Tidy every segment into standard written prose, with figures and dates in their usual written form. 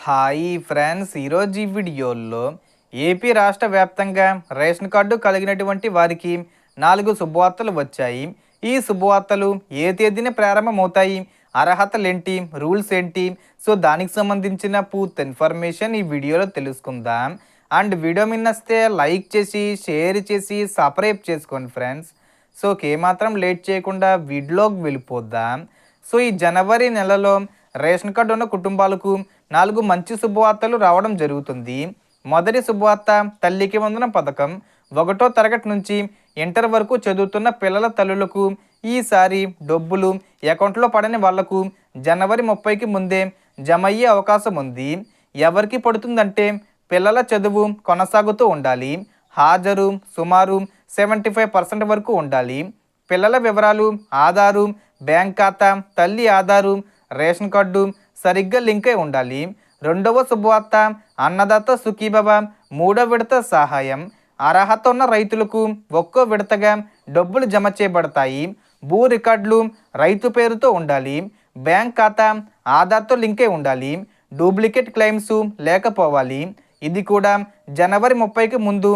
Hi friends, ఈరోజు ఈ వీడియోలో ఏపీ రాష్ట్ర వ్యాప్తంగా రేషన్ కార్డు కలిగినటువంటి వారికి 4 శుభవార్తలు వచ్చాయి. ఈ శుభవార్తలు ఏ తేదీన ప్రారంభమవుతాయి, అర్హతలేంటి, రూల్స్ ఏంటి, సో దానికి సంబంధించిన పూర్తి ఇన్ఫర్మేషన్ ఈ వీడియోలో తెలుసుకుందాం. అండ్ వీడియో మిన్నస్తే లైక్ చేసి, షేర్ చేసి, సబ్స్క్రైబ్ చేసుకోండి ఫ్రెండ్స్. సో ఏమాత్రం లేట్ చేయకుండా వీడియోకి వెళ్ళిపోద్దాం. సో ఈ జనవరి నెలలో రేషన్ కార్డు ఉన్న కుటుంబాలకు 4 మంచి శుభవార్తలు రావడం జరుగుతుంది. మొదటి శుభవార్త తల్లికి వందనం పథకం. 1వ తరగతి నుంచి ఇంటర్ వరకు చదువుతున్న పిల్లల తల్లులకు ఈసారి డబ్బులు అకౌంట్లో పడని వాళ్లకు జనవరి 30కి ముందే జమ అయ్యే అవకాశం ఉంది. ఎవరికి పడుతుందంటే పిల్లల చదువు కొనసాగుతూ ఉండాలి, హాజరు సుమారు 75% వరకు ఉండాలి, పిల్లల వివరాలు ఆధారు, బ్యాంక్ ఖాతా, తల్లి ఆధారు, రేషన్ కార్డు సరిగ్గా లింక్ అయి ఉండాలి. రెండవ శుభవార్త అన్నదాత సుఖీభవ 3వ విడత సహాయం. అర్హత ఉన్న రైతులకు ఒక్కో విడతగా డబ్బులు జమ చేయబడతాయి. భూ రికార్డులు రైతు పేరుతో ఉండాలి, బ్యాంక్ ఖాతా ఆధార్తో లింక్ అయి ఉండాలి, డూప్లికేట్ క్లెయిమ్స్ లేకపోవాలి. ఇది కూడా జనవరి 30కి ముందు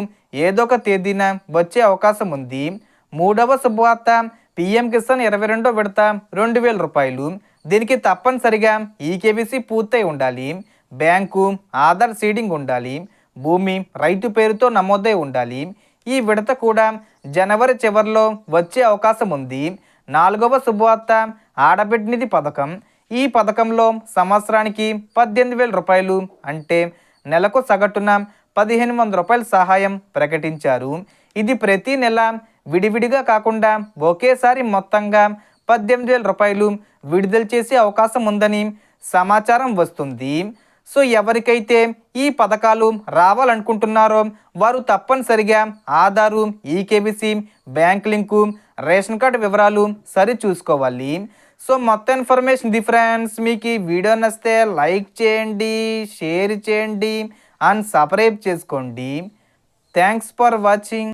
ఏదో ఒక తేదీన వచ్చే అవకాశం ఉంది. మూడవ శుభవార్త పీఎం కిసాన్ 22వ విడత 2000 రూపాయలు. దీనికి తప్పనిసరిగా ఈకేవీసీ పూర్తయి ఉండాలి, బ్యాంకు ఆధార్ సీడింగ్ ఉండాలి, భూమి రైతు పేరుతో నమోదై ఉండాలి. ఈ విడత కూడా జనవరి చివరిలో వచ్చే అవకాశం ఉంది. 4వ శుభవార్త ఆడబిడ్డ నిధి పథకం. ఈ పథకంలో సంవత్సరానికి 18,000 రూపాయలు అంటే నెలకు సగటున 1,500 రూపాయల సహాయం ప్రకటించారు. ఇది ప్రతి నెల విడివిడిగా కాకుండా ఒకేసారి మొత్తంగా 18,000 రూపాయలు విడుదల చేసే అవకాశం ఉందని సమాచారం వస్తుంది. సో ఎవరికైతే ఈ పథకాలు రావాలనుకుంటున్నారో వారు తప్పనిసరిగా Aadhaar, eKYC, bank link, ration card వివరాలు సరి చూసుకోవాలి. సో మొత్తం ఇన్ఫర్మేషన్ ఇది ఫ్రెండ్స్. మీకు ఈ వీడియో నచ్చితే లైక్ చేయండి, షేర్ చేయండి అండ్ సబ్స్క్రైబ్ చేసుకోండి. Thanks for watching.